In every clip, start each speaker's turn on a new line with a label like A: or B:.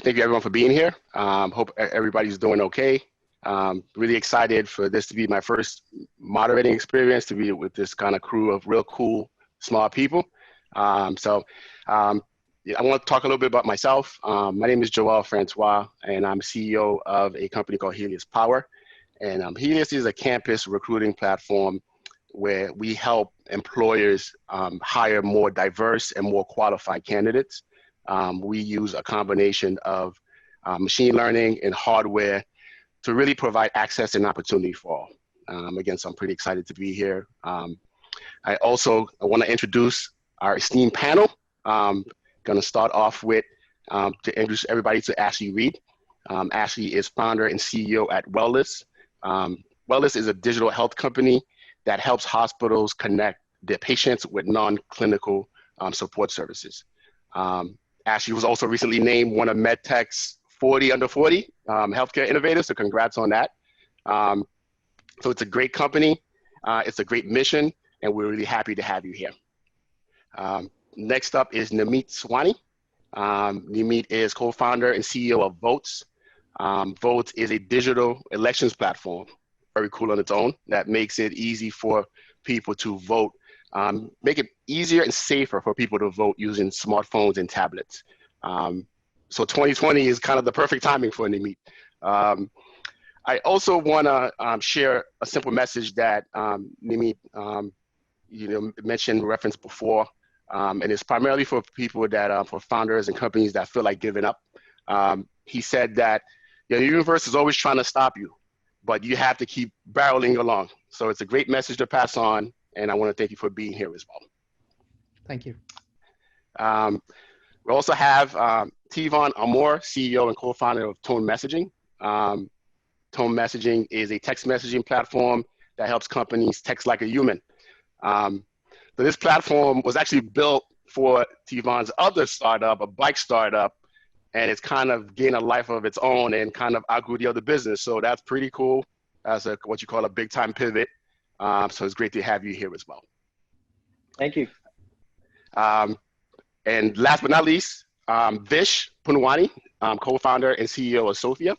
A: Thank you everyone for being here. Hope everybody's doing okay. Really excited for this to be my first moderating experience, to be with this kind of crew of real cool, smart people. Yeah, I want to talk a little bit about myself. My name is Joel Francois, and I'm CEO of a company called Helios Power. And Helios is a campus recruiting platform where we help employers hire more diverse and more qualified candidates. We use a combination of machine learning and hardware to really provide access and opportunity for all. Again, so I'm pretty excited to be here. I want to introduce our esteemed panel. Going to start off with to introduce everybody to Ashley Reed. Ashley is founder and CEO at Wellness. Wellness is a digital health company that helps hospitals connect their patients with non-clinical support services. Ashley was also recently named one of MedTech's 40 under 40 healthcare innovators, so congrats on that. So it's a great company, it's a great mission, and we're really happy to have you here. Next up is Namit Swani. Namit is co-founder and CEO of Votes. Votes is a digital elections platform, very cool on its own, that makes it easy for people to vote, make it easier and safer for people to vote using smartphones and tablets. So 2020 is kind of the perfect timing for Namit. I also want to share a simple message that Namit mentioned, referenced before, and it's primarily for people that, for founders and companies that feel like giving up. He said that the universe is always trying to stop you, but you have to keep barreling along. So it's a great message to pass on, and I want to thank you for being here as well.
B: Thank you.
A: We also have Tivon Amor, CEO and co-founder of Tone Messaging. Tone Messaging is a text messaging platform that helps companies text like a human. So this platform was actually built for Tivon's other startup, a bike startup, and it's kind of gained a life of its own and kind of outgrew the other business. So that's pretty cool. That's what you call a big time pivot. So it's great to have you here as well.
C: Thank you.
A: And last but not least, Vish Punwani, co-founder and CEO of Sophia,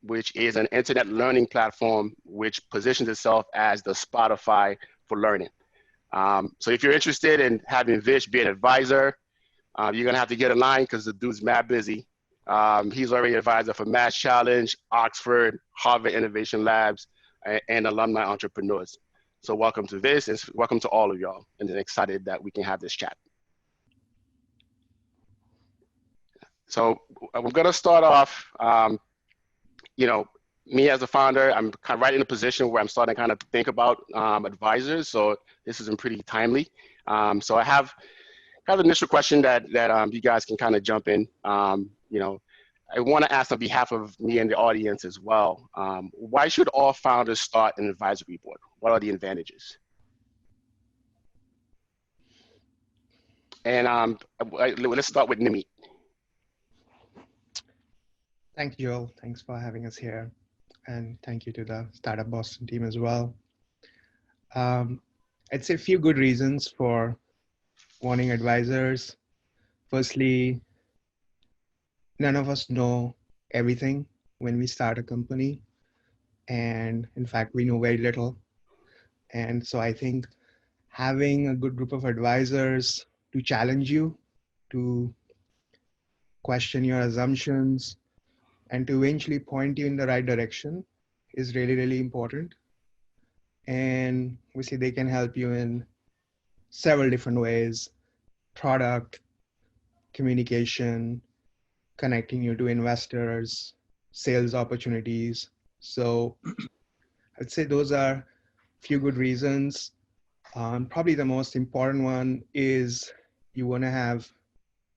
A: which is an internet learning platform which positions itself as the Spotify for learning. So if you're interested in having Vish be an advisor, you're gonna have to get in line because the dude's mad busy. He's already an advisor for Mass Challenge, Oxford, Harvard Innovation Labs, and alumni entrepreneurs. So welcome to Vish, and welcome to all of y'all, and I'm excited that we can have this chat. So I'm gonna start off, me as a founder, I'm kind of right in a position where I'm starting to kind of think about advisors. So this is pretty timely. So I have kind of an initial question that you guys can kind of jump in. I want to ask on behalf of me and the audience as well. Why should all founders start an advisory board? What are the advantages? And let's start with Namit.
B: Thank you, Joel. Thanks for having us here. And thank you to the Startup Boston team as well. I'd say a few good reasons for wanting advisors. Firstly, none of us know everything when we start a company. And in fact, we know very little. And so I think having a good group of advisors to challenge you, to question your assumptions, and to eventually point you in the right direction is really, really important. And obviously they can help you in several different ways: product, communication, connecting you to investors, sales opportunities. So I'd say those are a few good reasons. Probably the most important one is you want to have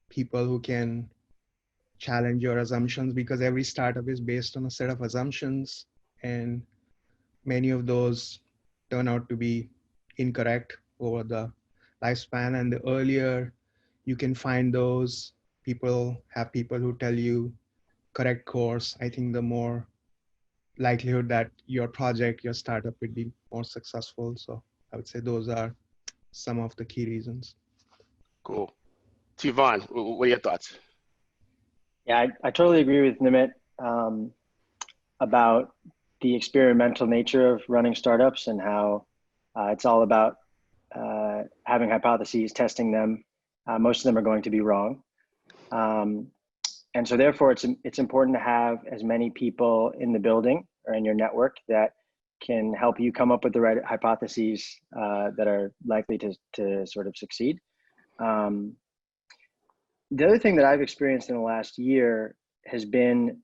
B: people who can challenge your assumptions, because every startup is based on a set of assumptions, and many of those turn out to be incorrect over the lifespan. And the earlier you can find those people who tell you correct course, I think the more likelihood that your project, your startup would be more successful. So I would say those are some of the key reasons.
A: Cool. Tivon, what are your thoughts?
C: Yeah, I totally agree with Nimit about the experimental nature of running startups and how it's all about having hypotheses, testing them. Most of them are going to be wrong. And so therefore it's important to have as many people in the building or in your network that can help you come up with the right hypotheses that are likely to sort of succeed. The other thing that I've experienced in the last year has been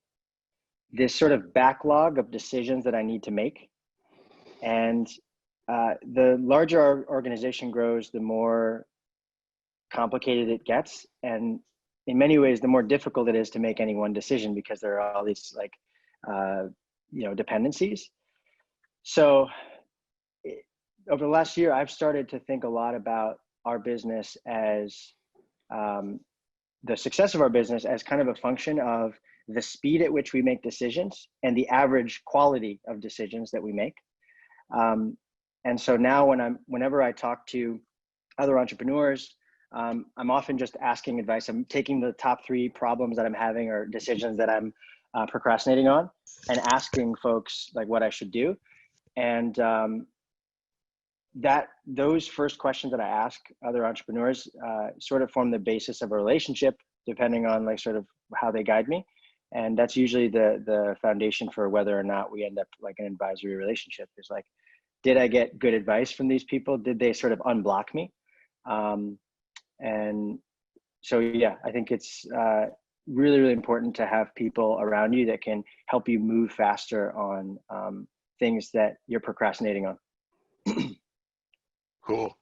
C: this sort of backlog of decisions that I need to make. And the larger our organization grows, the more complicated it gets. And in many ways, the more difficult it is to make any one decision because there are all these like, dependencies. So over the last year, I've started to think a lot about our business as the success of our business as kind of a function of the speed at which we make decisions and the average quality of decisions that we make. And so now whenever I talk to other entrepreneurs, I'm often just asking advice. I'm taking the top 3 problems that I'm having or decisions that I'm procrastinating on and asking folks like what I should do. And those first questions that I ask other entrepreneurs sort of form the basis of a relationship, depending on like sort of how they guide me. And that's usually the foundation for whether or not we end up like an advisory relationship. Is like, did I get good advice from these people? Did they sort of unblock me? And so, yeah, I think it's really, really important to have people around you that can help you move faster on things that you're procrastinating on.
A: Cool.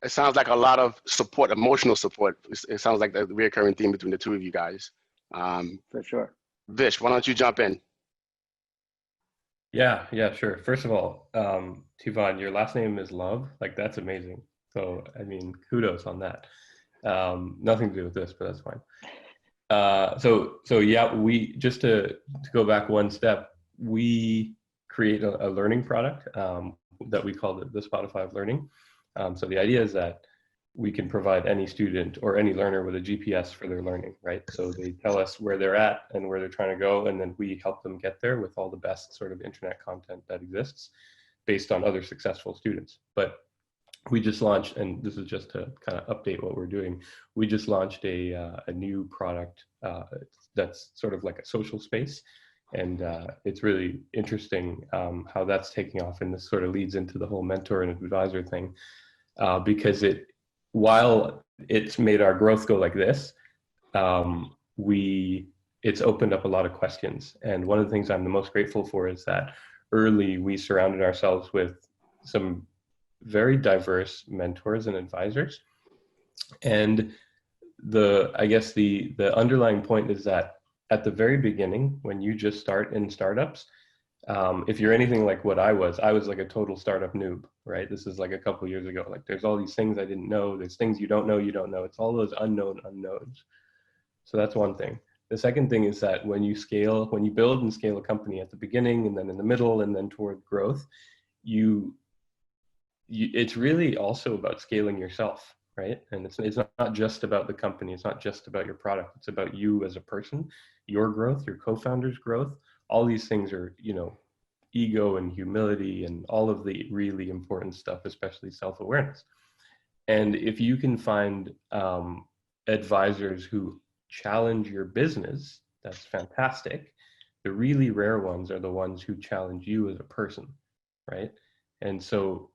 A: It sounds like a lot of support, emotional support. It sounds like the recurring theme between the two of you guys.
C: For sure.
A: Vish, why don't you jump in?
D: Yeah, sure. First of all, Tivon, your last name is Love. Like, that's amazing. So, I mean, kudos on that. Nothing to do with this, but that's fine. So yeah, we just to go back one step, we create a learning product that we call the Spotify of Learning. So the idea is that we can provide any student or any learner with a GPS for their learning, right? So they tell us where they're at and where they're trying to go, and then we help them get there with all the best sort of internet content that exists based on other successful students. But we just launched, and this is just to kind of update what we're doing, we just launched a new product that's sort of like a social space. And it's really interesting how that's taking off, and this sort of leads into the whole mentor and advisor thing, because while it's made our growth go like this, it's opened up a lot of questions. And one of the things I'm the most grateful for is that early we surrounded ourselves with some very diverse mentors and advisors. And I guess the underlying point is that at the very beginning, when you just start in startups, if you're anything like what I was like a total startup noob, right? This is like a couple years ago. Like, there's all these things I didn't know. There's things you don't know. It's all those unknown unknowns. So that's one thing. The second thing is that when you build and scale a company at the beginning and then in the middle and then toward growth, it's really also about scaling yourself, right? And it's not just about the company. It's not just about your product. It's about you as a person, your growth, your co-founder's growth. All these things are, ego and humility and all of the really important stuff, especially self-awareness. And if you can find advisors who challenge your business, that's fantastic. The really rare ones are the ones who challenge you as a person, right? And so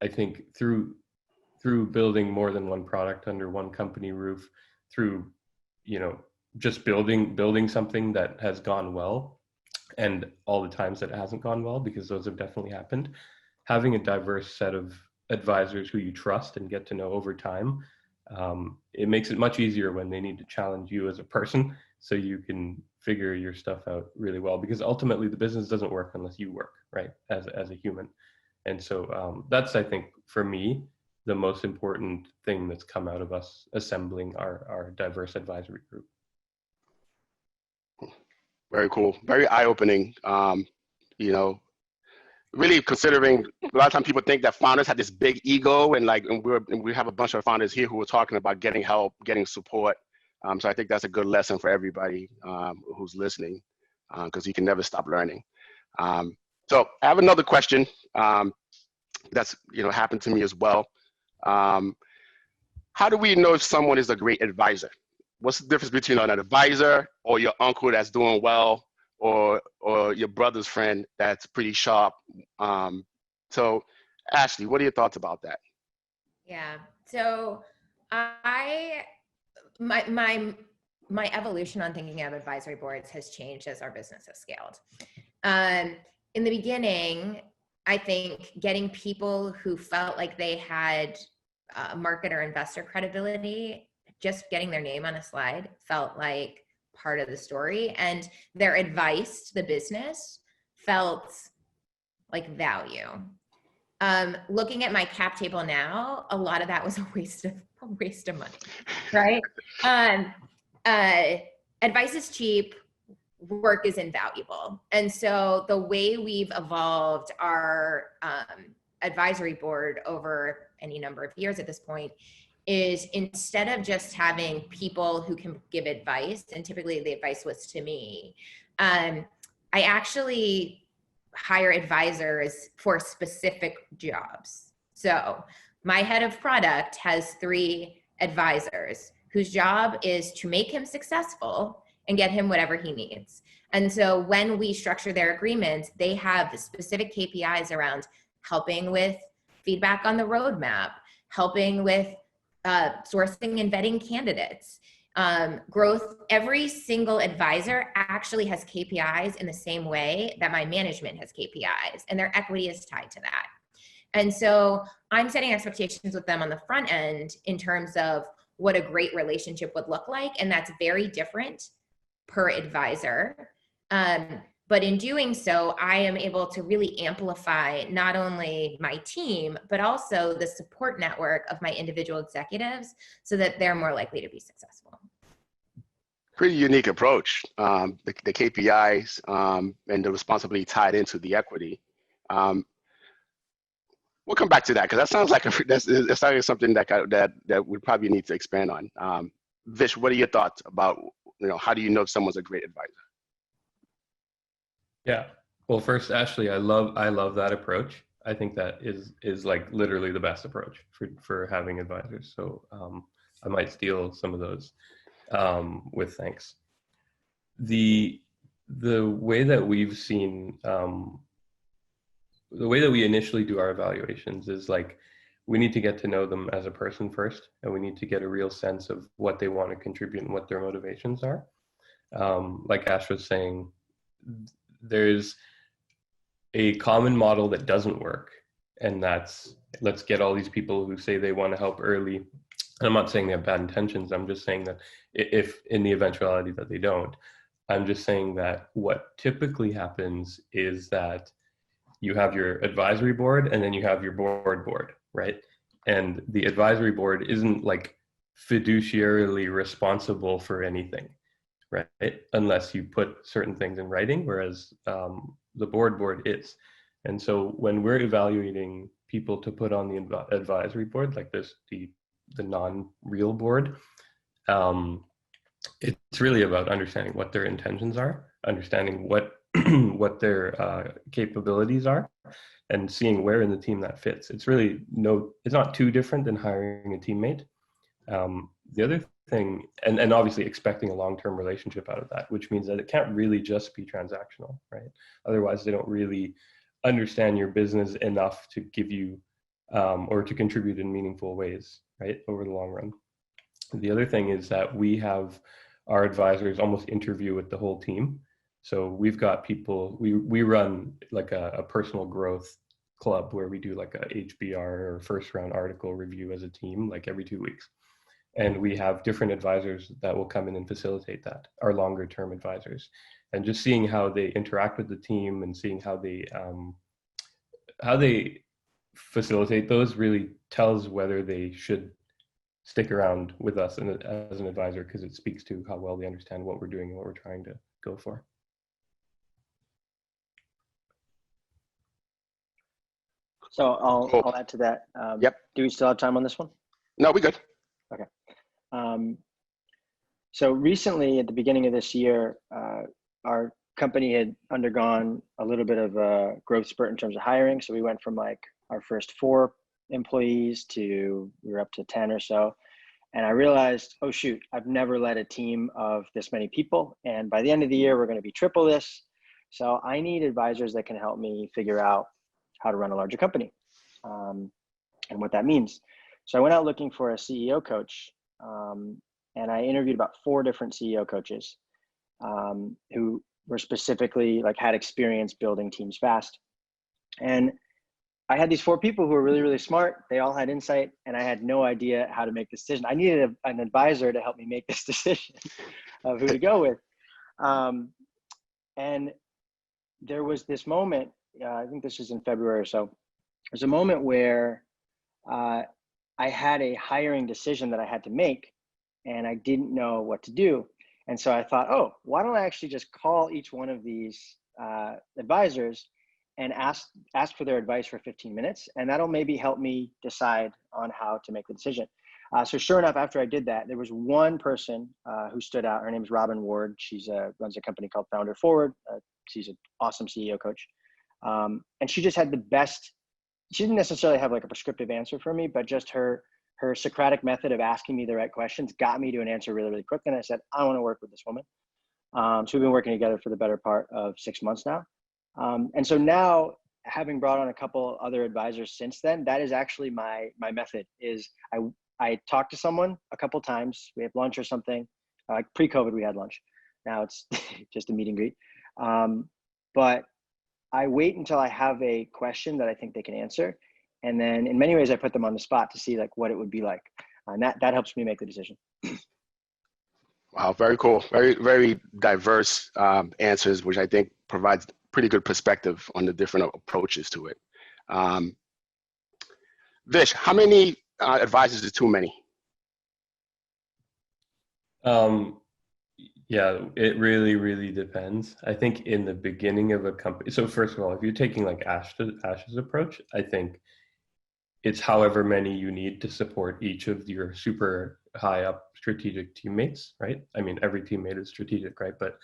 D: I think through building more than one product under one company roof, through, just building something that has gone well, and all the times that it hasn't gone well, because those have definitely happened, having a diverse set of advisors who you trust and get to know over time, it makes it much easier when they need to challenge you as a person, so you can figure your stuff out really well, because ultimately the business doesn't work unless you work, right, as a human. And so that's, I think, for me, the most important thing that's come out of us assembling our diverse advisory group.
A: Very cool. Very eye-opening. Really considering a lot of times people think that founders have this big ego, and we have a bunch of founders here who are talking about getting help, getting support. So I think that's a good lesson for everybody who's listening, because you can never stop learning. So I have another question that's happened to me as well. How do we know if someone is a great advisor? What's the difference between an advisor or your uncle that's doing well, or your brother's friend that's pretty sharp? So Ashley, what are your thoughts about that?
E: Yeah. So my evolution on thinking of advisory boards has changed as our business has scaled. In the beginning, I think getting people who felt like they had market or investor credibility, just getting their name on a slide felt like part of the story, and their advice to the business felt like value. Looking at my cap table now, a lot of that was a waste of money, right? Advice is cheap, work is invaluable. And so the way we've evolved our advisory board over any number of years at this point is, instead of just having people who can give advice, and typically the advice was to me, I actually hire advisors for specific jobs. So my head of product has 3 advisors whose job is to make him successful and get him whatever he needs. And so when we structure their agreements, they have specific KPIs around helping with feedback on the roadmap, helping with sourcing and vetting candidates, growth. Every single advisor actually has KPIs in the same way that my management has KPIs, and their equity is tied to that. And so I'm setting expectations with them on the front end in terms of what a great relationship would look like. And that's very different per advisor. But in doing so, I am able to really amplify not only my team, but also the support network of my individual executives so that they're more likely to be successful.
A: Pretty unique approach. The KPIs and the responsibility tied into the equity. We'll come back to that, because that sounds like something that we probably need to expand on. Vish, what are your thoughts about how do you know if someone's a great advisor?
D: Yeah. Well, first, Ashley, I love that approach. I think that is like literally the best approach for having advisors. So I might steal some of those with thanks. The way that we've seen, the way that we initially do our evaluations is like, we need to get to know them as a person first, and we need to get a real sense of what they want to contribute and what their motivations are. Like Ash was saying, there's a common model that doesn't work, and that's, let's get all these people who say they want to help early. And I'm not saying they have bad intentions. I'm just saying that if in the eventuality that they don't, I'm just saying that what typically happens is that you have your advisory board and then you have your board, right? And the advisory board isn't like fiduciarily responsible for anything, right? Unless you put certain things in writing, whereas the board is. And so when we're evaluating people to put on the advisory board, like this, the non-real board, it's really about understanding what their intentions are, understanding what what their capabilities are, and seeing where in the team that fits. It's really it's not too different than hiring a teammate. The other thing, and obviously expecting a long-term relationship out of that, which means that it can't really just be transactional, right? Otherwise, they don't really understand your business enough to give you or to contribute in meaningful ways, right, over the long run. The other thing is that we have our advisors almost interview with the whole team. So we've got people, we run like a personal growth club where we do like a HBR or first round article review as a team, like every 2 weeks. And we have different advisors that will come in and facilitate that, our longer term advisors. And just seeing how they interact with the team and seeing how they facilitate those really tells whether they should stick around with us as an advisor, because it speaks to how well they understand what we're doing and what we're trying to go for.
C: So I'll add to that. Yep. Do we still have time on this one?
A: No, we're good.
C: Okay. So recently, at the beginning of this year, our company had undergone a little bit of a growth spurt in terms of hiring. So we went from like our first 4 employees to we were up to 10 or so. And I realized, oh shoot, I've never led a team of this many people. And by the end of the year, we're going to be triple this. So I need advisors that can help me figure out how to run a larger company and what that means. So I went out looking for a CEO coach, and I interviewed about 4 different CEO coaches who were specifically like had experience building teams fast. And I had these 4 people who were really, really smart. They all had insight, and I had no idea how to make this decision. I needed an advisor to help me make this decision of who to go with. And there was this moment, I think this was in February or so. There's a moment where I had a hiring decision that I had to make, and I didn't know what to do. And so I thought, oh, why don't I actually just call each one of these advisors and ask for their advice for 15 minutes, and that'll maybe help me decide on how to make the decision. So sure enough, after I did that, there was one person who stood out. Her name is Robin Ward. She's runs a company called Founder Forward. She's an awesome CEO coach. And she just had the best, she didn't necessarily have like a prescriptive answer for me, but just her Socratic method of asking me the right questions got me to an answer really, really quick. And I said, I want to work with this woman. So we've been working together for the better part of 6 months now. And so now, having brought on a couple other advisors since then, that is actually my method. Is I talk to someone a couple times. We have lunch or something. Like pre-COVID, we had lunch. Now it's just a meet and greet. But I wait until I have a question that I think they can answer, and then in many ways I put them on the spot to see like what it would be like, and that helps me make the decision.
A: Wow, very cool. Very, very diverse answers, which I think provides pretty good perspective on the different approaches to it. Vish, how many advisors is too many?
D: Yeah, it really, really depends. I think in the beginning of a company, so first of all, if you're taking like Ash's approach, I think it's however many you need to support each of your super high up strategic teammates, right? I mean, every teammate is strategic, right? But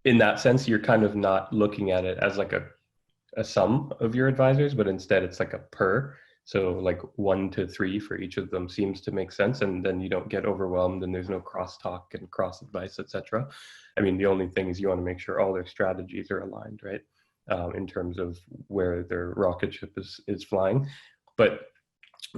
D: in that sense, you're kind of not looking at it as like a sum of your advisors, but instead it's like a per. So like 1 to 3 for each of them seems to make sense. And then you don't get overwhelmed and there's no crosstalk and cross advice, etc. I mean, the only thing is you want to make sure all their strategies are aligned, right? In terms of where their rocket ship is flying. But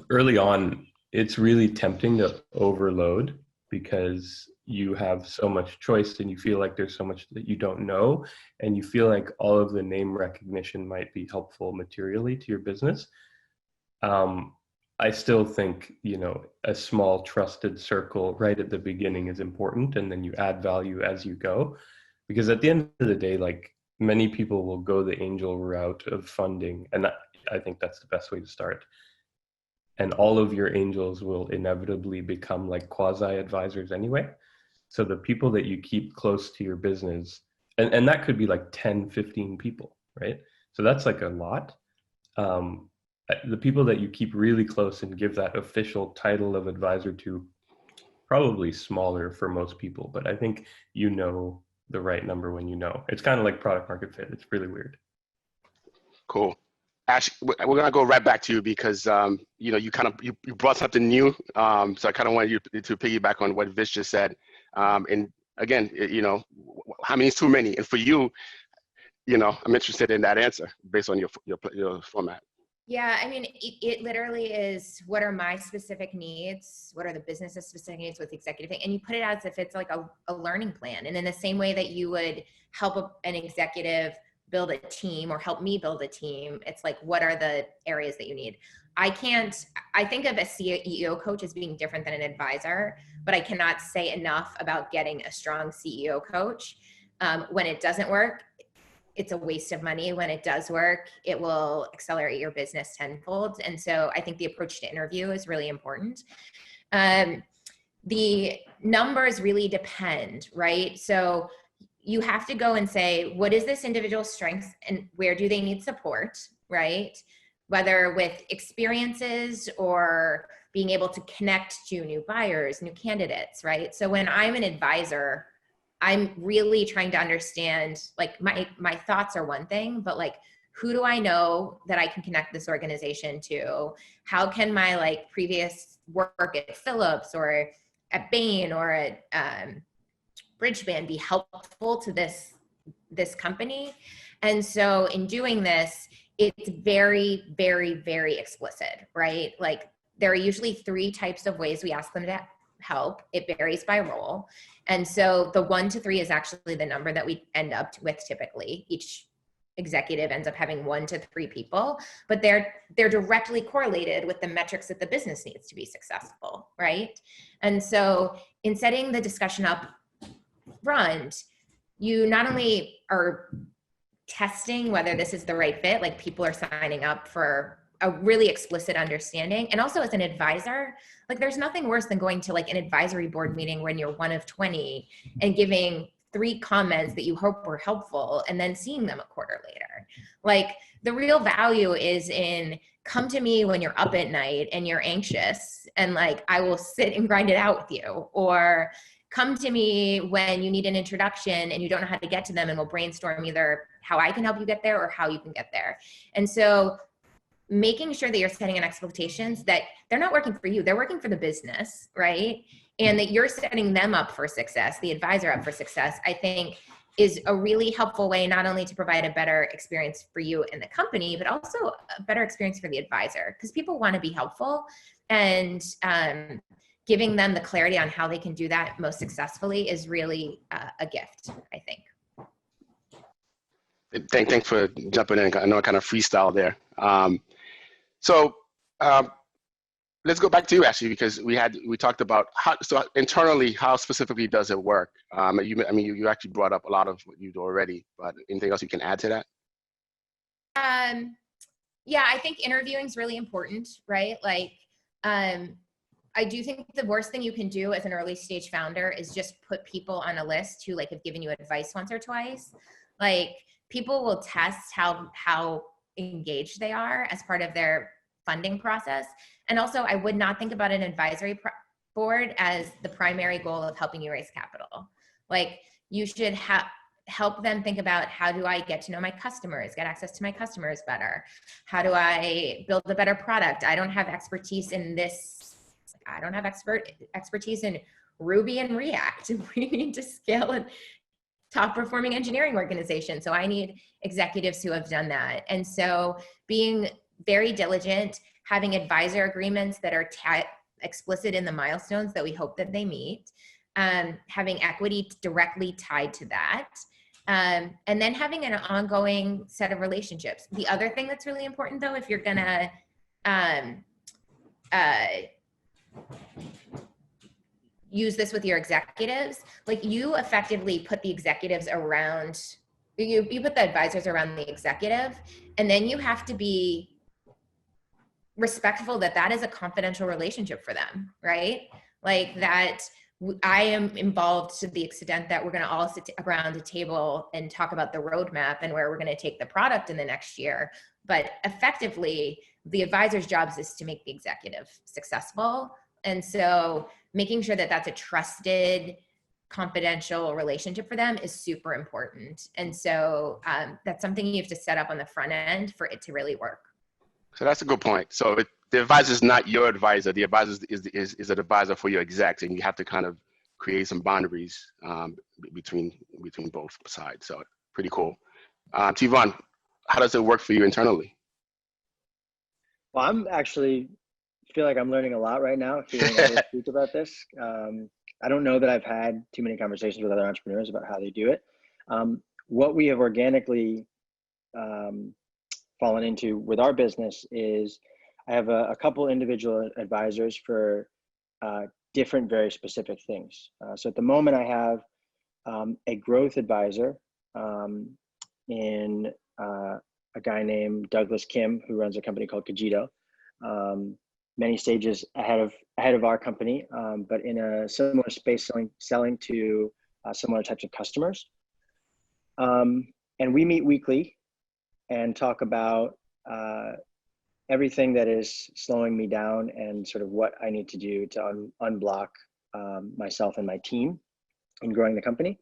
D: early on, it's really tempting to overload because you have so much choice and you feel like there's so much that you don't know. And you feel like all of the name recognition might be helpful materially to your business. I still think, a small trusted circle right at the beginning is important. And then you add value as you go, because at the end of the day, like many people will go the angel route of funding. And I think that's the best way to start. And all of your angels will inevitably become like quasi advisors anyway. So the people that you keep close to your business, and that could be like 10, 15 people, right? So that's like a lot. The people that you keep really close and give that official title of advisor to, probably smaller for most people, but I think the right number when it's kind of like product market fit. It's really weird.
A: Cool. Ash, we're gonna go right back to you because you brought something new. So I kind of wanted you to piggyback on what Vish just said. And again, how many is too many? And for you, I'm interested in that answer based on your format.
E: Yeah, I mean, it literally is, what are my specific needs? What are the business's specific needs with the executive thing? And you put it out as if it's like a learning plan. And in the same way that you would help an executive build a team or help me build a team, it's like, what are the areas that you need? I think of a CEO coach as being different than an advisor, but I cannot say enough about getting a strong CEO coach. When it doesn't work, it's a waste of money. When it does work, it will accelerate your business tenfold. And so I think the approach to interview is really important. The numbers really depend, right? So you have to go and say, what is this individual's strength and where do they need support, right? whether with experiences or being able to connect to new buyers, new candidates, right? So when I'm an advisor, I'm really trying to understand, like my thoughts are one thing, but like, who do I know that I can connect this organization to? How can my like previous work at Philips or at Bain or at Bridgeband be helpful to this company? And so in doing this, it's very, very, very explicit, right? Like there are usually 3 types of ways we ask them to help. It varies by role. And so the 1 to 3 is actually the number that we end up with typically. Each executive ends up having 1 to 3 people, but they're directly correlated with the metrics that the business needs to be successful, right? And so in setting the discussion up front, you not only are testing whether this is the right fit, like people are signing up for a really explicit understanding. And also as an advisor, like there's nothing worse than going to like an advisory board meeting when you're one of 20 and giving 3 comments that you hope were helpful and then seeing them a quarter later. Like the real value is in come to me when you're up at night and you're anxious and like I will sit and grind it out with you, or come to me when you need an introduction and you don't know how to get to them and we'll brainstorm either how I can help you get there or how you can get there. And so making sure that you're setting an expectations that they're not working for you, they're working for the business, right? And that you're setting them up for success, the advisor up for success, I think is a really helpful way, not only to provide a better experience for you and the company, but also a better experience for the advisor, because people want to be helpful, and giving them the clarity on how they can do that most successfully is really a gift, I think.
A: Thanks for jumping in. I know I kind of freestyle there. Let's go back to you, Ashley, because we talked about how, so internally, how specifically does it work? You actually brought up a lot of what you do already, but anything else you can add to that?
E: Yeah, I think interviewing is really important, right? Like, I do think the worst thing you can do as an early stage founder is just put people on a list who like have given you advice once or twice. Like people will test how engaged they are as part of their funding process. And also I would not think about an advisory board as the primary goal of helping you raise capital. Like you should help them think about, how do I get to know my customers, get access to my customers better? How do I build a better product? I don't have expertise in this. I don't have expertise in Ruby and React. We need to scale a top performing engineering organization. So I need executives who have done that. And so being very diligent, having advisor agreements that are explicit in the milestones that we hope that they meet, having equity directly tied to that, and then having an ongoing set of relationships. The other thing that's really important though, if you're gonna use this with your executives, like you effectively put the executives around, you put the advisors around the executive, and then you have to be respectful that that is a confidential relationship for them, right? Like that I am involved to the extent that we're going to all sit around a table and talk about the roadmap and where we're going to take the product in the next year. But effectively, the advisor's job is to make the executive successful. And so making sure that that's a trusted, confidential relationship for them is super important. And so that's something you have to set up on the front end for it to really work.
A: So that's a good point. So the advisor is not your advisor. The advisor is an advisor for your execs, and you have to kind of create some boundaries between both sides. So pretty cool. Tivon, how does it work for you internally?
C: Well, I'm actually feel like I'm learning a lot right now hearing others speak about this. I don't know that I've had too many conversations with other entrepreneurs about how they do it. What we have organically fallen into with our business is I have a couple individual advisors for different, very specific things. So at the moment I have a growth advisor in a guy named Douglas Kim, who runs a company called Kajito. Many stages ahead of our company, but in a similar space, selling to similar types of customers. And we meet weekly and talk about everything that is slowing me down and sort of what I need to do to unblock myself and my team in growing the company.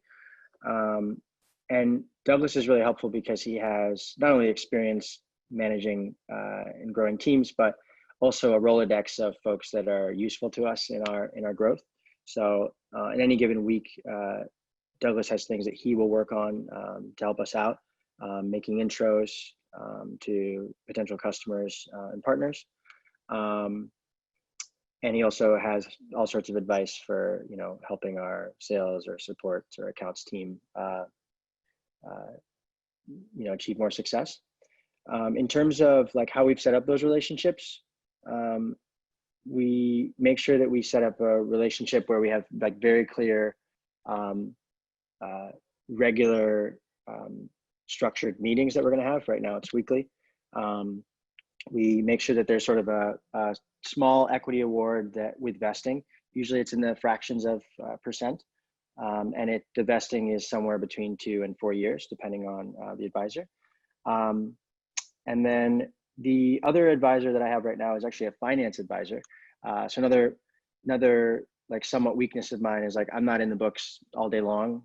C: And Douglas is really helpful because he has not only experience managing and growing teams, but also a Rolodex of folks that are useful to us in our growth. So in any given week, Douglas has things that he will work on to help us out, making intros to potential customers and partners. And he also has all sorts of advice for, you know, helping our sales or support or accounts team, you know, achieve more success. In terms of like how we've set up those relationships, we make sure that we set up a relationship where we have like very clear, regular, structured meetings that we're going to have. Right now it's weekly. We make sure that there's sort of a small equity award that with vesting, usually it's in the fractions of percent. And the vesting is somewhere between 2 and 4 years, depending on the advisor. And then the other advisor that I have right now is actually a finance advisor. So another like somewhat weakness of mine is like, I'm not in the books all day long.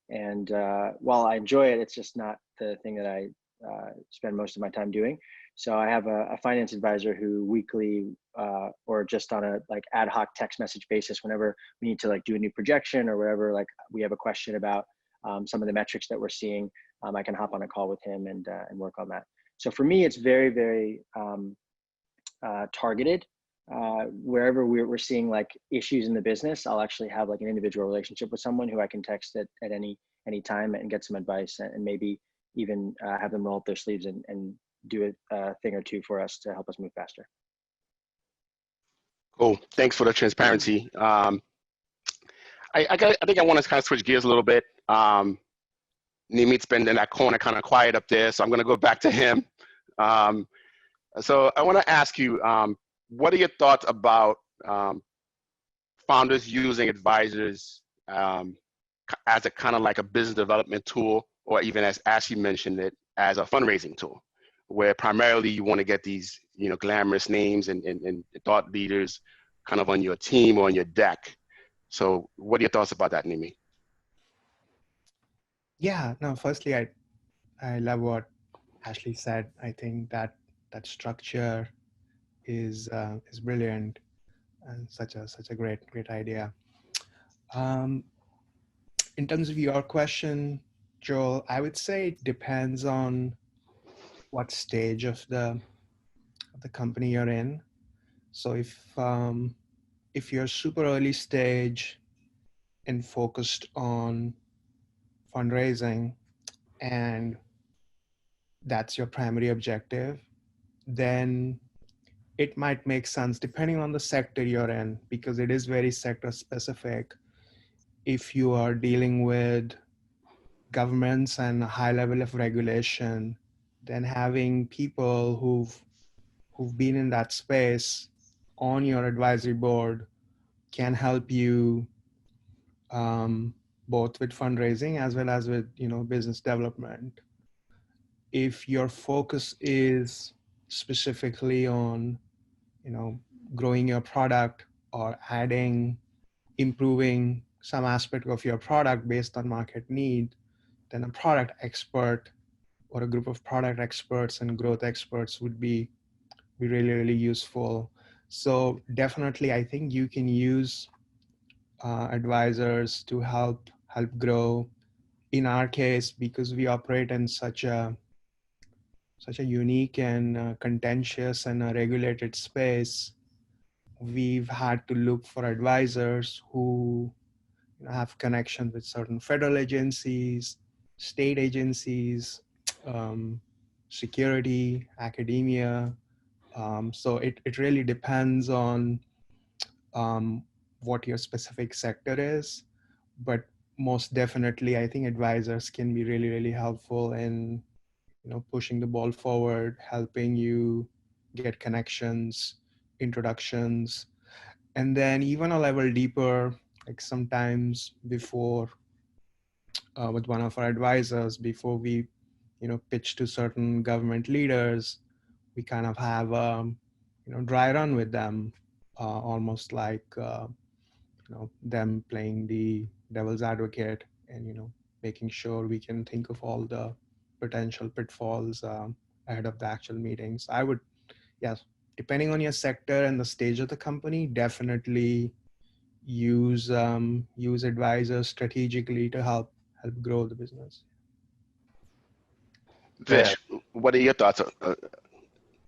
C: And while I enjoy it, it's just not the thing that I spend most of my time doing. So I have a finance advisor who weekly or just on a like ad hoc text message basis, whenever we need to like do a new projection or whatever, like we have a question about some of the metrics that we're seeing, I can hop on a call with him and work on that. So for me, it's very, very targeted. Wherever we're seeing like issues in the business, I'll actually have like an individual relationship with someone who I can text at any time and get some advice and maybe even have them roll up their sleeves and do a thing or two for us to help us move faster.
A: Cool. Thanks for the transparency. I think I want to kind of switch gears a little bit. Nimit's been in that corner kind of quiet up there, so I'm going to go back to him. So I want to ask you, what are your thoughts about founders using advisors as a kind of like a business development tool, or even as Ashley mentioned it, as a fundraising tool, where primarily you want to get these, you know, glamorous names and thought leaders kind of on your team or on your deck. So what are your thoughts about that, Nimi?
B: Yeah, no, firstly, I love what Ashley said. I think that structure is brilliant and such a great idea. In terms of your question, Joel, I would say it depends on what stage of the company you're in. So if you're super early stage and focused on fundraising and that's your primary objective, then it might make sense depending on the sector you're in, because it is very sector specific. If you are dealing with governments and a high level of regulation, then having people who've been in that space on your advisory board can help you both with fundraising as well as with, you know, business development. If your focus is specifically on, you know, growing your product or improving some aspect of your product based on market need, then a product expert or a group of product experts and growth experts would be really, really useful. So definitely, I think you can use advisors to help grow. In our case, because we operate in such a unique and contentious and regulated space, we've had to look for advisors who, you know, have connections with certain federal agencies, state agencies, security, academia. So it really depends on what your specific sector is, but most definitely, I think advisors can be really, really helpful in, you know, pushing the ball forward, helping you get connections, introductions, and then even a level deeper, like sometimes before with one of our advisors, before we, you know, pitch to certain government leaders, we kind of have dry run with them, almost like them playing the devil's advocate, and making sure we can think of all the potential pitfalls ahead of the actual meetings. I would, yes, depending on your sector and the stage of the company, definitely use advisors strategically to help grow the business.
A: Vish, what are your thoughts?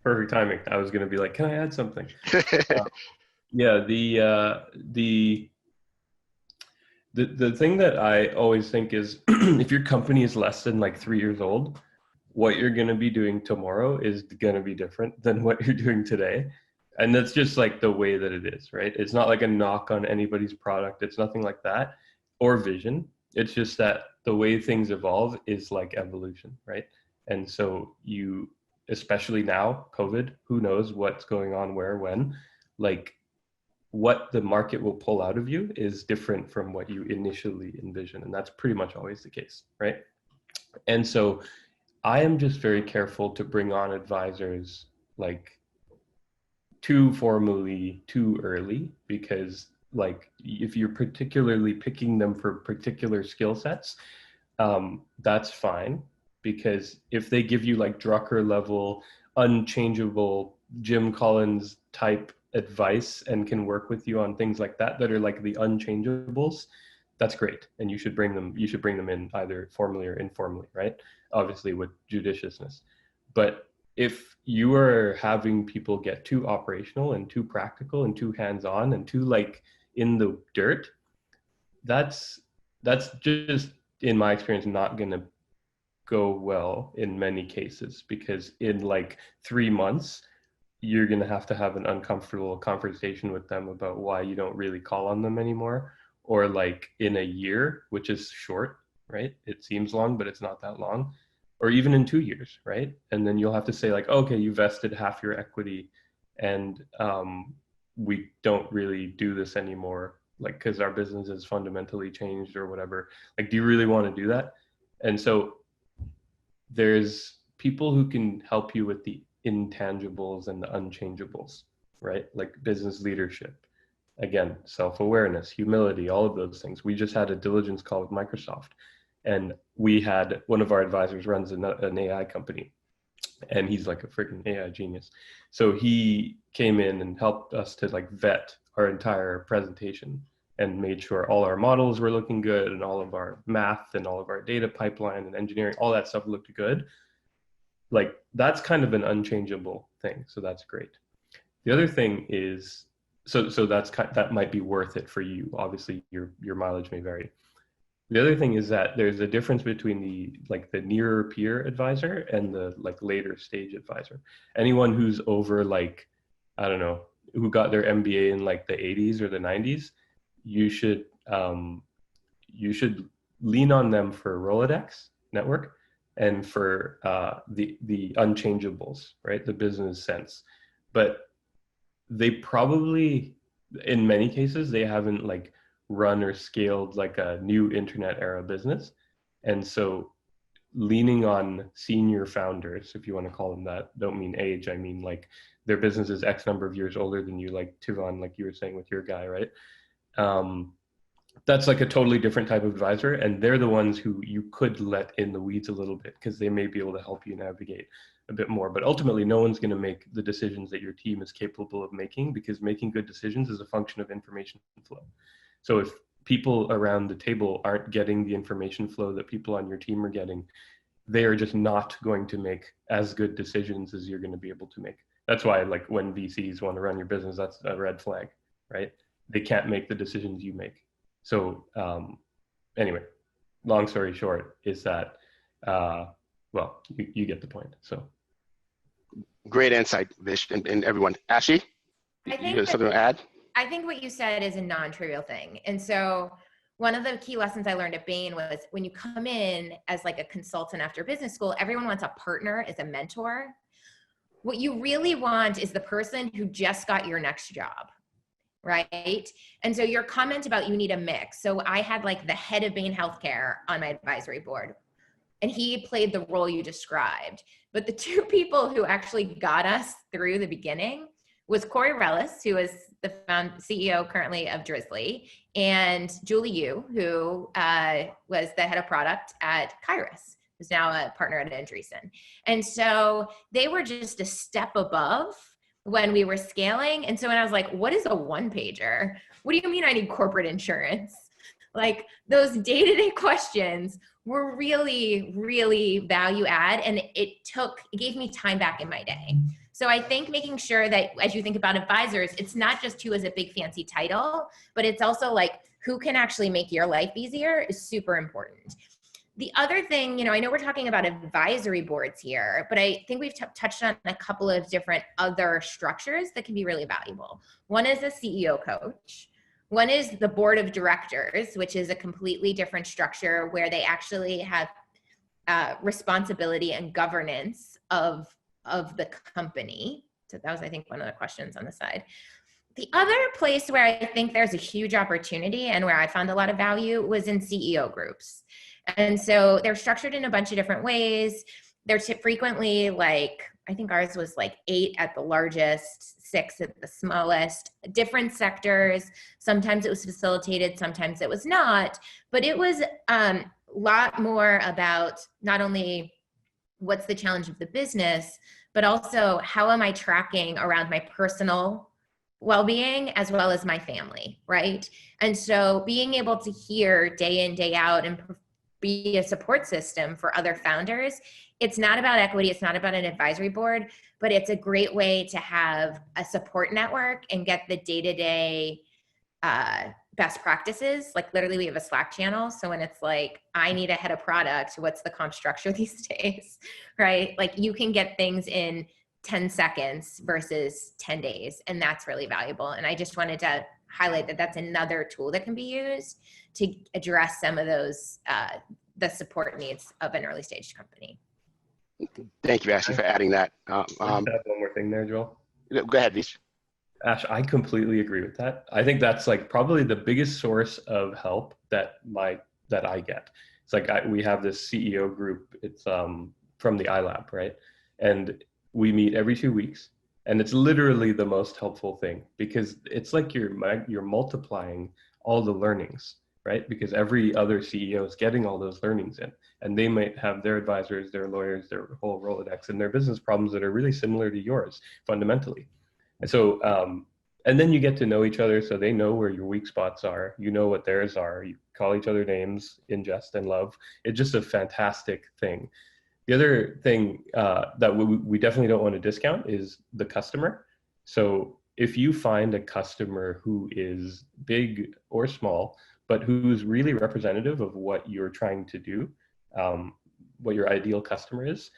D: Perfect timing. I was going to be like, can I add something? Yeah, the thing that I always think is if your company is less than like 3 years old, what you're going to be doing tomorrow is going to be different than what you're doing today. And that's just like the way that it is, right? It's not like a knock on anybody's product. It's nothing like that or vision. It's just that the way things evolve is like evolution, right? And so you, especially now, COVID, who knows what's going on where, when, like what the market will pull out of you is different from what you initially envision. And that's pretty much always the case, right? And so I am just very careful to bring on advisors like too formally, too early, because like if you're particularly picking them for particular skill sets, that's fine. Because if they give you like Drucker level, unchangeable Jim Collins type advice and can work with you on things like that are like the unchangeables, that's great. And you should bring them in either formally or informally, right? Obviously with judiciousness. But if you are having people get too operational and too practical and too hands-on and too like in the dirt, that's just, in my experience, not going to go well in many cases, because in like 3 months, you're going to have an uncomfortable conversation with them about why you don't really call on them anymore. Or like in a year, which is short, right? It seems long, but it's not that long. Or even in 2 years, right? And then you'll have to say like, okay, you vested half your equity and we don't really do this anymore, like, because our business has fundamentally changed or whatever. Like, do you really want to do that? And so there's people who can help you with the intangibles and the unchangeables, right? Like business leadership, again, self-awareness, humility, all of those things. We just had a diligence call with Microsoft, and we had one of our advisors runs an AI company, and he's like a freaking AI genius. So he came in and helped us to like vet our entire presentation and made sure all our models were looking good and all of our math and all of our data pipeline and engineering, all that stuff looked good. Like that's kind of an unchangeable thing. So that's great. The other thing is, so that might be worth it for you. Obviously your mileage may vary. The other thing is that there's a difference between the nearer peer advisor and the like later stage advisor. Anyone who's over like, I don't know, who got their MBA in like the 80s or the 90s, you should lean on them for Rolodex network and for the unchangeables, right? The business sense. But they probably, in many cases, they haven't like run or scaled like a new internet era business. And so leaning on senior founders, if you want to call them that, don't mean age, I mean like their business is X number of years older than you, like Tivon, like you were saying with your guy, right? That's like a totally different type of advisor, and they're the ones who you could let in the weeds a little bit because they may be able to help you navigate a bit more. But ultimately, no one's going to make the decisions that your team is capable of making, because making good decisions is a function of information flow. So if people around the table aren't getting the information flow that people on your team are getting, they are just not going to make as good decisions as you're going to be able to make. That's why, like, when VCs want to run your business, that's a red flag, right? They can't make the decisions you make. So anyway, long story short is that, well, you get the point. So
A: great insight, Vish, and everyone. Ashley, you have something to add?
E: I think what you said is a non-trivial thing. And so one of the key lessons I learned at Bain was when you come in as like a consultant after business school, everyone wants a partner as a mentor. What you really want is the person who just got your next job, right? And so your comment about you need a mix. So I had like the head of Bain Healthcare on my advisory board. and he played the role you described. But the two people who actually got us through the beginning was Corey Rellis, who is the CEO currently of Drizzly, and Julie Yu, who was the head of product at Kairos, who's now a partner at Andreessen. And so they were just a step above when we were scaling. And so when I was like, what is a one-pager? What do you mean I need corporate insurance? Like, those day-to-day questions were really, really value add. And it gave me time back in my day. So I think making sure that as you think about advisors, it's not just who has a big fancy title, but it's also like who can actually make your life easier is super important. The other thing, I know we're talking about advisory boards here, but I think we've touched on a couple of different other structures that can be really valuable. One is a CEO coach. One is the board of directors, which is a completely different structure where they actually have responsibility and governance of the company. So that was, I think, one of the questions on the side. The other place where I think there's a huge opportunity and where I found a lot of value was in CEO groups. And so they're structured in a bunch of different ways. They're frequently like, I think ours was like 8 at the largest, 6 at the smallest, different sectors. Sometimes it was facilitated, sometimes it was not. But it was a lot more about not only what's the challenge of the business, but also how am I tracking around my personal well-being as well as my family, right? And so being able to hear day in, day out and be a support system for other founders, it's not about equity, it's not about an advisory board, but it's a great way to have a support network and get the day-to-day best practices. Like, literally we have a Slack channel. So when it's like, I need a head of product, what's the comp structure these days, right? Like, you can get things in 10 seconds versus 10 days. And that's really valuable. And I just wanted to highlight that that's another tool that can be used to address some of those, the support needs of an early stage company.
A: Thank you, Ashley, for adding that.
D: Add one more thing there, Joel.
A: Go ahead, Vish.
D: Ash, I completely agree with that. I think that's like probably the biggest source of help that I get. It's like we have this CEO group. It's from the iLab, right? And we meet every 2 weeks, and it's literally the most helpful thing because it's like you're multiplying all the learnings, right? Because every other CEO is getting all those learnings in, and they might have their advisors, their lawyers, their whole Rolodex, and their business problems that are really similar to yours fundamentally. And so, and then you get to know each other, so they know where your weak spots are. You know what theirs are. You call each other names in jest and love. It's just a fantastic thing. The other thing that we definitely don't want to discount is the customer. So if you find a customer who is big or small, but who's really representative of what you're trying to do, what your ideal customer is,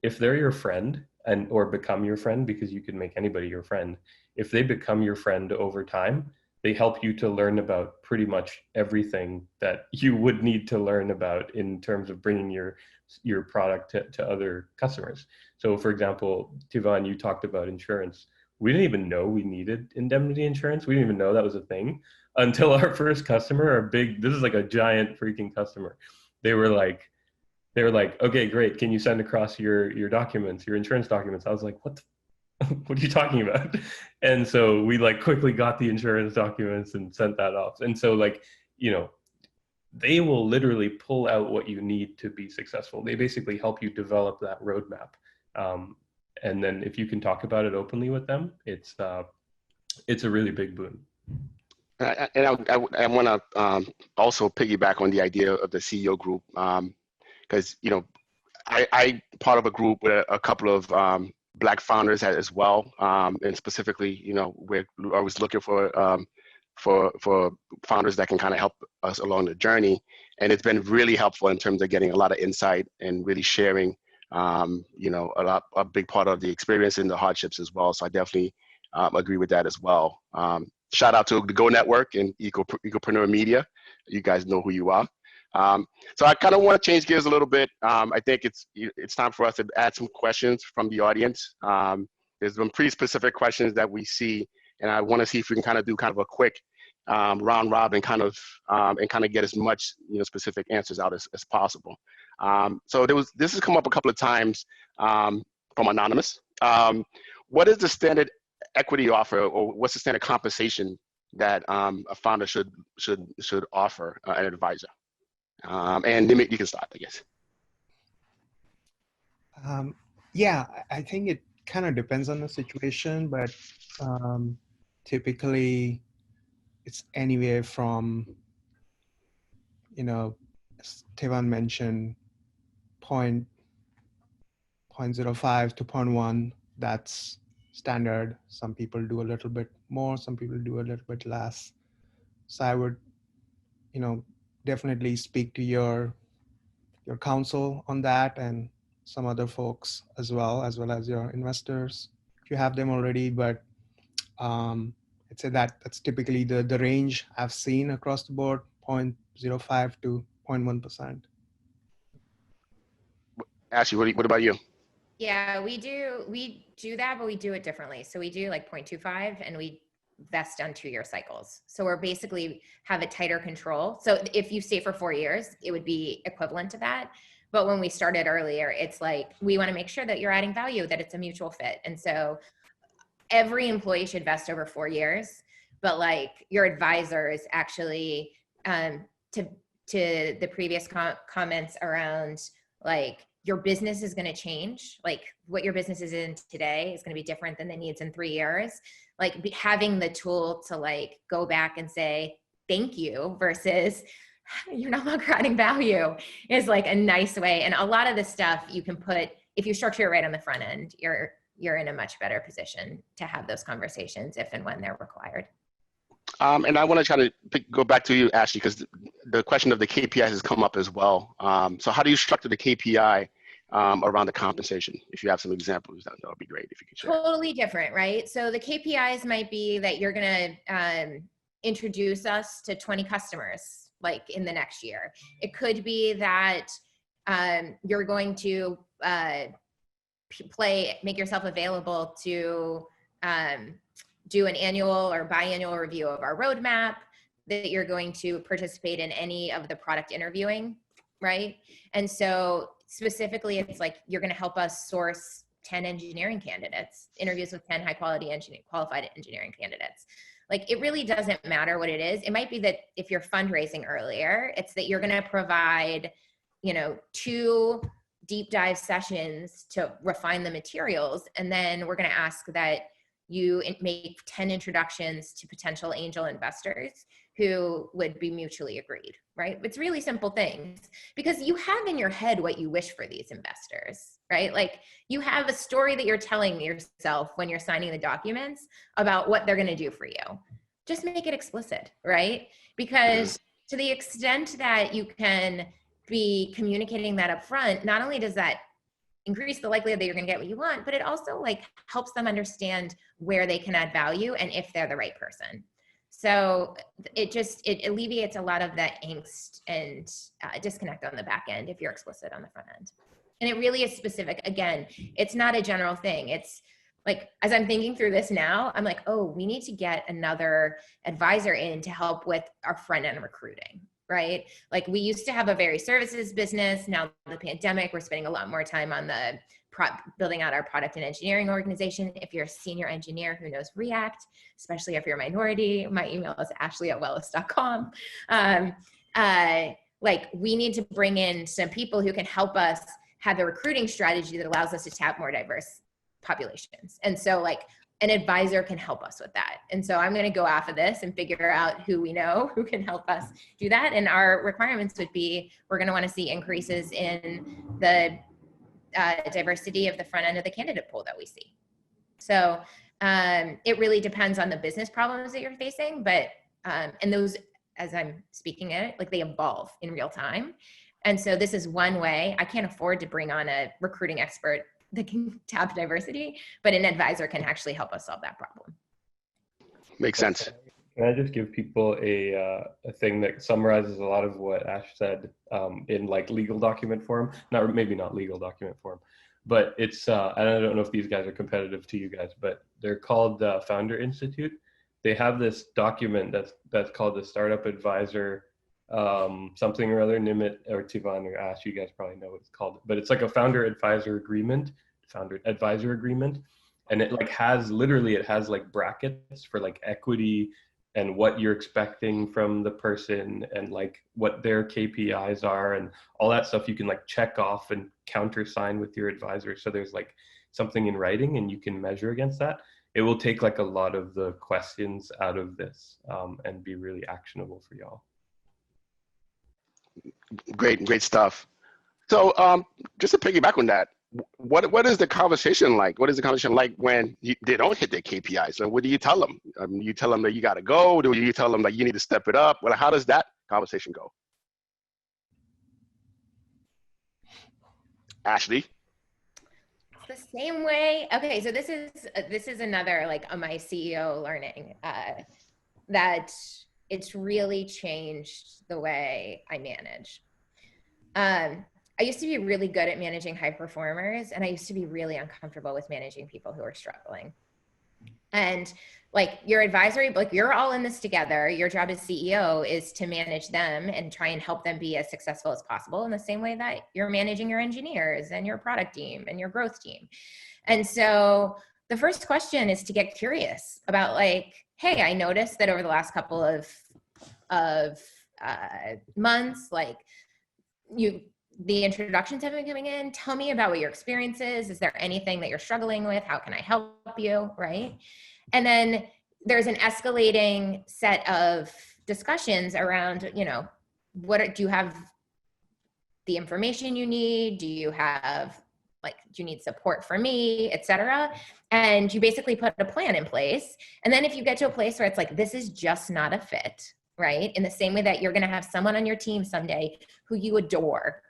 D: if they're your friend or become your friend, because you can make anybody your friend, if they become your friend over time, they help you to learn about pretty much everything that you would need to learn about in terms of bringing your product to other customers. So for example, Tivan, you talked about insurance. We didn't even know we needed indemnity insurance. We didn't even know that was a thing until our first customer, this is like a giant freaking customer. They were like, okay, great. Can you send across your documents, your insurance documents? I was like, what are you talking about? And so we like quickly got the insurance documents and sent that off. And so like, they will literally pull out what you need to be successful. They basically help you develop that roadmap. And then if you can talk about it openly with them, it's a really big boon.
A: And I want to also piggyback on the idea of the CEO group, because I part of a group with a couple of Black founders as well, and specifically, we're always looking for founders that can kind of help us along the journey, and it's been really helpful in terms of getting a lot of insight and really sharing, a big part of the experience and the hardships as well. So I definitely agree with that as well. Shout out to the Go Network and Ecopreneur Media. You guys know who you are. So I kind of want to change gears a little bit. I think it's time for us to add some questions from the audience. There's some pretty specific questions that we see, and I want to see if we can kind of do kind of a quick round robin and kind of get as much specific answers out as possible. So this has come up a couple of times from Anonymous. What is the standard equity offer, or what's the standard compensation that a founder should offer an advisor? And you can start, I guess.
B: Yeah, I think it kind of depends on the situation, but typically it's anywhere from, as Tevan mentioned, 0.05 to 0.1. That's standard. Some people do a little bit more, some people do a little bit less. So I would, definitely speak to your counsel on that, and some other folks as well as your investors if you have them already. But I'd say that's typically the range I've seen across the board, 0.05 to 0.1%.
A: Ashley, what about you?
E: Yeah, we do that, but we do it differently. So we do like 0.25 and we vest on 2-year cycles. So we're basically have a tighter control. So if you stay for 4 years, it would be equivalent to that. But when we started earlier, it's like, we want to make sure that you're adding value, that it's a mutual fit. And so every employee should vest over 4 years, but like your advisors actually, to the previous comments around like, your business is going to change. Like what your business is in today is going to be different than the needs in 3 years. Like having the tool to like go back and say, thank you versus you're no longer adding value is like a nice way. And a lot of the stuff you can put, if you structure it right on the front end, you're in a much better position to have those conversations if and when they're required.
A: And I want to try to go back to you, Ashley, because the question of the KPIs has come up as well. So how do you structure the KPI around the compensation? If you have some examples, that would be great if you could share.
E: Totally different, right? So the KPIs might be that you're going to introduce us to 20 customers like in the next year. It could be that you're going to make yourself available to do an annual or biannual review of our roadmap, that you're going to participate in any of the product interviewing, right? And so specifically, it's like you're going to help us source 10 engineering candidates, interviews with 10 high quality qualified engineering candidates. Like it really doesn't matter what it is. It might be that if you're fundraising earlier, it's that you're going to provide, 2 deep dive sessions to refine the materials. And then we're going to ask that you make 10 introductions to potential angel investors who would be mutually agreed, right? It's really simple things because you have in your head what you wish for these investors, right? Like you have a story that you're telling yourself when you're signing the documents about what they're going to do for you. Just make it explicit, right? Because to the extent that you can be communicating that up front, not only does that increase the likelihood that you're going to get what you want, but it also like helps them understand where they can add value and if they're the right person. So it alleviates a lot of that angst and disconnect on the back end if you're explicit on the front end. And it really is specific. Again, it's not a general thing. It's like, as I'm thinking through this now, I'm like, oh, we need to get another advisor in to help with our front end recruiting. Right? Like we used to have a very services business. Now the pandemic, we're spending a lot more time on the building out our product and engineering organization. If you're a senior engineer who knows React, especially if you're a minority, my email is ashley@wellis.com. Like we need to bring in some people who can help us have a recruiting strategy that allows us to tap more diverse populations. And so like an advisor can help us with that. And so I'm going to go off of this and figure out who we know who can help us do that. And our requirements would be, we're going to want to see increases in the diversity of the front end of the candidate pool that we see. So it really depends on the business problems that you're facing, but, and those, as I'm speaking it, like they evolve in real time. And so this is one way. I can't afford to bring on a recruiting expert that can tap diversity, but an advisor can actually help us solve that problem.
A: Makes sense.
D: Can I just give people a thing that summarizes a lot of what Ash said in like legal document form? Maybe not legal document form, but it's, and I don't know if these guys are competitive to you guys, but they're called the Founder Institute. They have this document that's called the Startup Advisor something or other. Nimit or Tivan or Ash, you guys probably know what it's called, but it's like a founder advisor agreement, and it like has literally, it has like brackets for like equity and what you're expecting from the person and like what their KPIs are and all that stuff. You can like check off and countersign with your advisor. So there's like something in writing and you can measure against that. It will take like a lot of the questions out of this and be really actionable for y'all.
A: Great stuff. So just to piggyback on that, what is the conversation like? What is the conversation like when they don't hit their KPIs? So what do you tell them? You tell them that you got to go? Do you tell them that you need to step it up? Well, how does that conversation go? Ashley?
E: It's the same way. Okay, so this is another like my CEO learning that it's really changed the way I manage. I used to be really good at managing high performers, and I used to be really uncomfortable with managing people who are struggling. And like your advisory, like you're all in this together. Your job as CEO is to manage them and try and help them be as successful as possible in the same way that you're managing your engineers and your product team and your growth team. And so the first question is to get curious about like, hey, I noticed that over the last couple of months, like the introductions have been coming in. Tell me about what your experience is. Is there anything that you're struggling with? How can I help you? Right. And then there's an escalating set of discussions around, you know, do you have the information you need? Do you have do you need support from me, et cetera? And you basically put a plan in place. And then if you get to a place where it's like, this is just not a fit, right? In the same way that you're going to have someone on your team someday who you adore,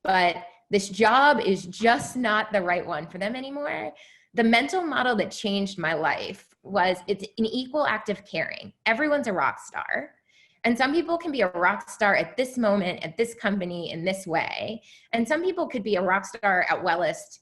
E: but this job is just not the right one for them anymore. The mental model that changed my life was it's an equal act of caring. Everyone's a rock star. And some people can be a rock star at this moment, at this company, in this way. And some people could be a rock star at Wellist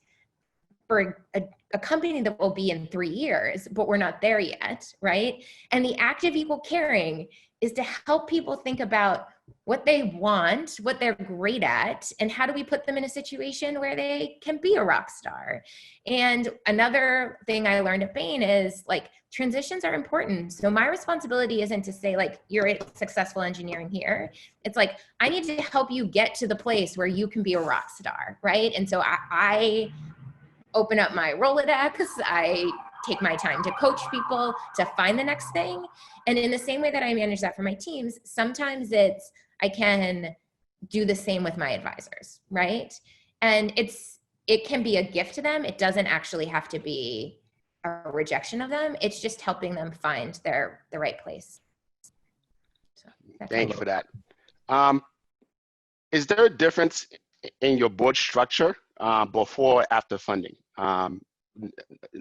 E: for a company that will be in 3 years, but we're not there yet, right? And the act of equal caring is to help people think about what they want, what they're great at, and how do we put them in a situation where they can be a rock star. And another thing I learned at Bain is like transitions are important. So my responsibility isn't to say like, you're a successful engineering here. It's like, I need to help you get to the place where you can be a rock star, right? And so I open up my Rolodex, I take my time to coach people to find the next thing. And in the same way that I manage that for my teams, sometimes I can do the same with my advisors, right? And it can be a gift to them. It doesn't actually have to be a rejection of them. It's just helping them find the right place. So
A: Thank you for that. Is there a difference in your board structure before or after funding?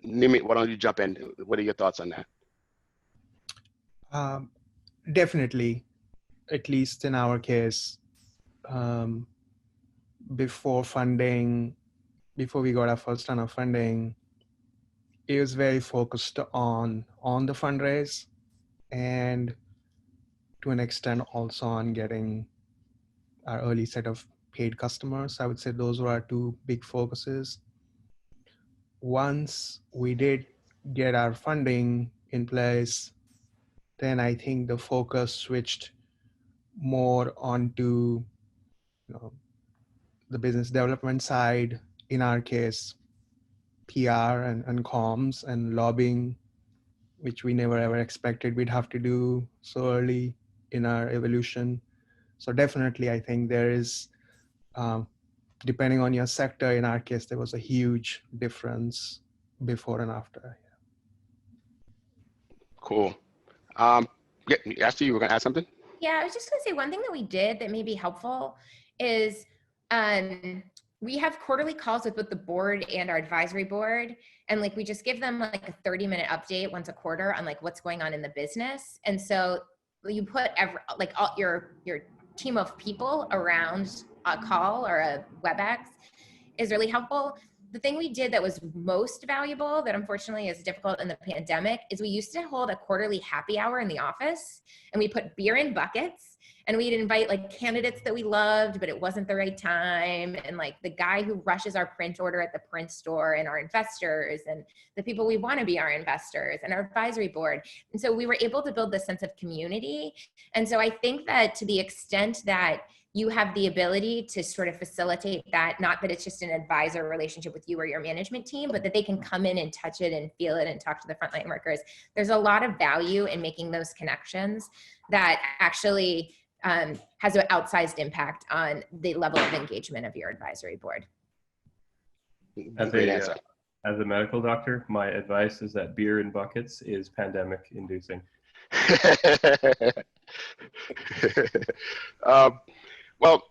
A: Nimit, why don't you jump in? What are your thoughts on that?
B: Definitely, at least in our case, before we got our first round of funding, it was very focused on the fundraise and to an extent also on getting our early set of paid customers. I would say those were our two big focuses. Once we did get our funding in place, then I think the focus switched more onto the business development side, in our case, PR and comms and lobbying, which we never ever expected we'd have to do so early in our evolution. So definitely, I think there is, depending on your sector, in our case, there was a huge difference before and after.
A: Cool. Ashley, you were gonna add something?
E: Yeah, I was just gonna say one thing that we did that may be helpful is we have quarterly calls with both the board and our advisory board. And like, we just give them like a 30-minute update once a quarter on like what's going on in the business. And so you put all your team of people around a call or a WebEx is really helpful. the thing we did that was most valuable, that unfortunately is difficult in the pandemic, is we used to hold a quarterly happy hour in the office, and we put beer in buckets, and we'd invite like candidates that we loved, but it wasn't the right time, and like the guy who rushes our print order at the print store, and our investors, and the people we want to be our investors, and our advisory board. And so we were able to build this sense of community. And so I think that to the extent that you have the ability to sort of facilitate that, not that it's just an advisor relationship with you or your management team, but that they can come in and touch it and feel it and talk to the frontline workers. There's a lot of value in making those connections that actually has an outsized impact on the level of engagement of your advisory board.
A: Great answer.
D: As a medical doctor, my advice is that beer in buckets is pandemic inducing.
A: Well,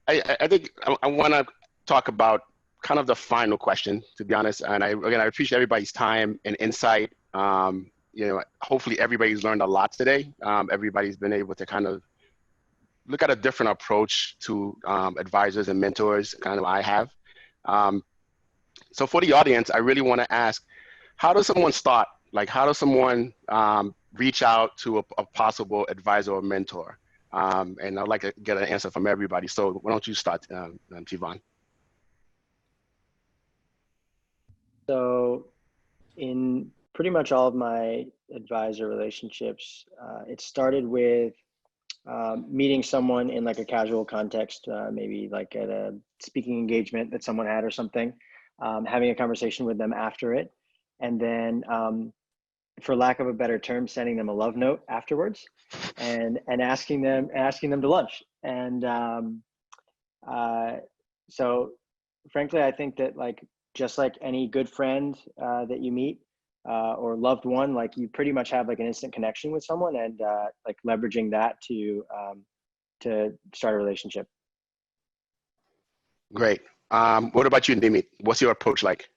A: I think I want to talk about kind of the final question, to be honest. And I appreciate everybody's time and insight. Hopefully everybody's learned a lot today. Everybody's been able to kind of look at a different approach to advisors and mentors, kind of I have. So for the audience, I really want to ask, how does someone start? Like, how does someone reach out to a possible advisor or mentor? And I'd like to get an answer from everybody. So why don't you start, Tivon?
C: So in pretty much all of my advisor relationships, it started with meeting someone in like a casual context, maybe like at a speaking engagement that someone had or something, having a conversation with them after it. And then for lack of a better term, sending them a love note afterwards, and asking them to lunch. And so frankly, I think that like just like any good friend that you meet or loved one, like you pretty much have like an instant connection with someone, and like leveraging that to start a relationship.
A: Great. What about you, Nimit? What's your approach like?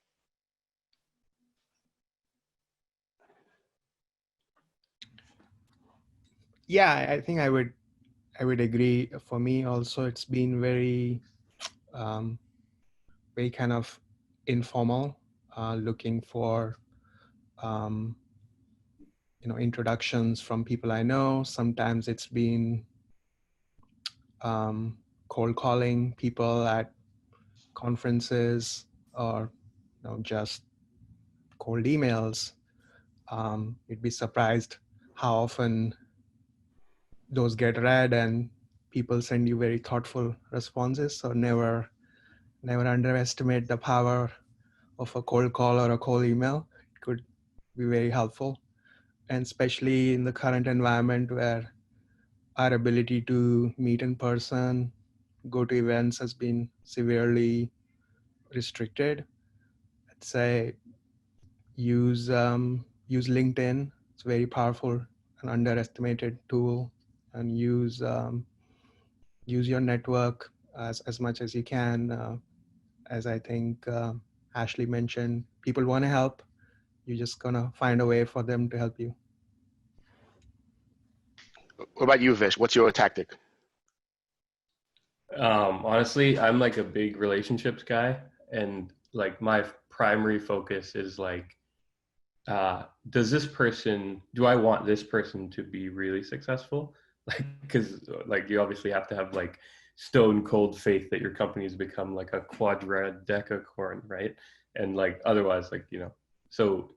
B: Yeah, I think I would agree. For me also, it's been very very kind of informal, looking for introductions from people I know. Sometimes it's been cold calling people at conferences, or just cold emails. You'd be surprised how often those get read and people send you very thoughtful responses. So never underestimate the power of a cold call or a cold email. It could be very helpful. And especially in the current environment where our ability to meet in person, go to events has been severely restricted. I'd say use LinkedIn. It's a very powerful and underestimated tool, and use your network as much as you can. As I think Ashley mentioned, people want to help. You're just gonna find a way for them to help you.
A: What about you, Vish? What's your tactic?
D: Honestly, I'm like a big relationships guy, and like my primary focus is like, do I want this person to be really successful? Like, because like you obviously have to have like stone cold faith that your company has become like a quadra-decacorn, right? And like otherwise, like, so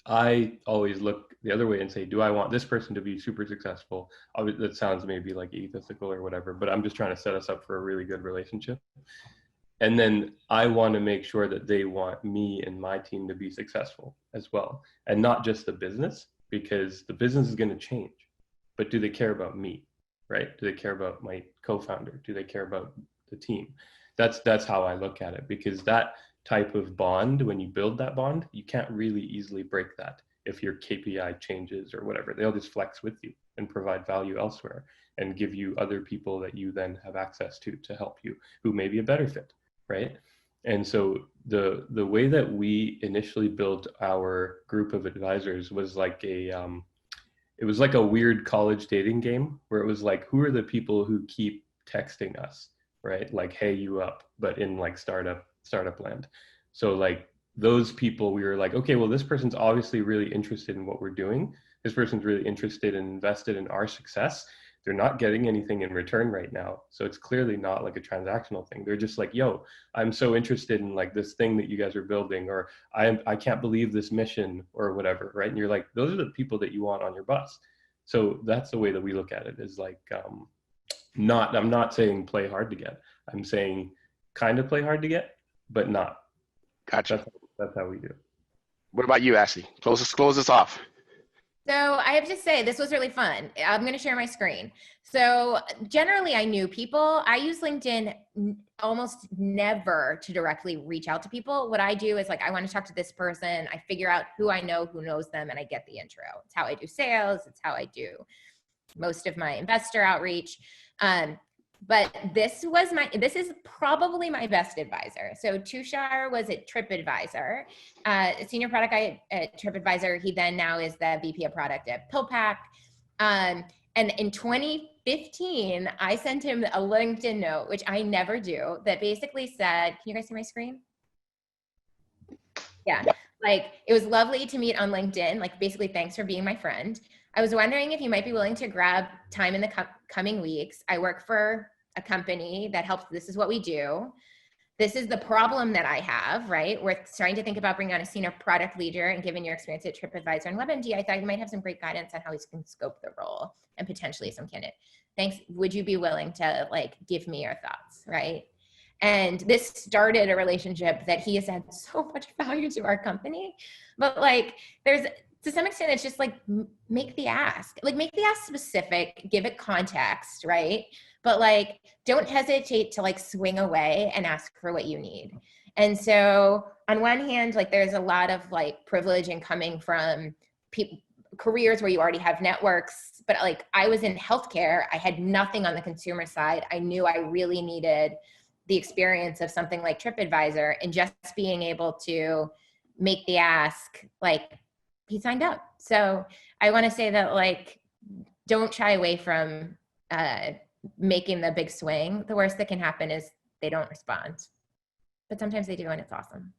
D: I always look the other way and say, do I want this person to be super successful? That sounds maybe like egotistical or whatever, but I'm just trying to set us up for a really good relationship. And then I want to make sure that they want me and my team to be successful as well. And not just the business, because the business is going to change. But do they care about me, right? Do they care about my co-founder? Do they care about the team? That's how I look at it, because that type of bond, when you build that bond, you can't really easily break that. If your KPI changes or whatever, they'll just flex with you and provide value elsewhere and give you other people that you then have access to help you, who may be a better fit, right? And so the way that we initially built our group of advisors was like it was like a weird college dating game where it was like, who are the people who keep texting us, right? Like, hey, you up, but in like startup land. So like those people, we were like, okay, well, this person's obviously really interested in what we're doing. This person's really interested and invested in our success. They're not getting anything in return right now. So it's clearly not like a transactional thing. They're just like, yo, I'm so interested in like this thing that you guys are building, or I can't believe this mission or whatever, right? And you're like, those are the people that you want on your bus. So that's the way that we look at it, is like, I'm not saying play hard to get. I'm saying kind of play hard to get, but not.
A: Gotcha.
D: That's how we do it.
A: What about you, Ashley? Close this off.
E: So I have to say, this was really fun. I'm going to share my screen. So generally, I knew people. I use LinkedIn almost never to directly reach out to people. What I do is like, I want to talk to this person. I figure out who I know, who knows them, and I get the intro. It's how I do sales. It's how I do most of my investor outreach. But this is probably my best advisor. So Tushar was at TripAdvisor, senior product guy at TripAdvisor. He then now is the VP of product at PillPack. And in 2015, I sent him a LinkedIn note, which I never do, that basically said, can you guys see my screen? Yeah, like it was lovely to meet on LinkedIn. Like basically, thanks for being my friend. I was wondering if you might be willing to grab time in the coming weeks. I work for a company that helps. This is what we do. This is the problem that I have, right? We're starting to think about bringing on a senior product leader, and given your experience at TripAdvisor and WebMD, I thought you might have some great guidance on how we can scope the role and potentially some candidate. Thanks. Would you be willing to like give me your thoughts, right? And this started a relationship that he has had so much value to our company. But like, there's, to some extent, it's just like, make the ask. Like, make the ask specific, give it context, right? But like, don't hesitate to like swing away and ask for what you need. And so on one hand, like there's a lot of like privilege in coming from careers where you already have networks, but like I was in healthcare, I had nothing on the consumer side. I knew I really needed the experience of something like TripAdvisor, and just being able to make the ask, like he signed up. So I want to say that like, don't shy away from making the big swing. The worst that can happen is they don't respond, but sometimes they do, and it's awesome.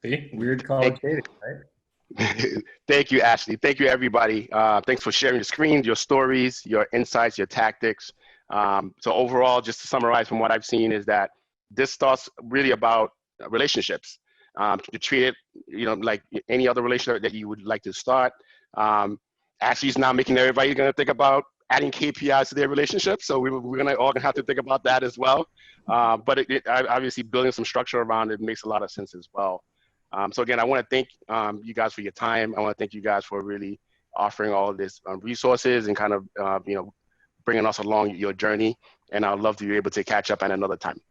D: See, weird college dating, right?
A: Thank you, Ashley. Thank you, everybody. Thanks for sharing your screens, your stories, your insights, your tactics. So overall, just to summarize from what I've seen, is that this starts really about relationships. To treat it, like any other relationship that you would like to start. Ashley's now making everybody going to think about adding KPIs to their relationship. So we're all gonna have to think about that as well. But obviously building some structure around it makes a lot of sense as well. So again, I want to thank you guys for your time. I want to thank you guys for really offering all of this resources and kind of bringing us along your journey. And I'd love to be able to catch up at another time.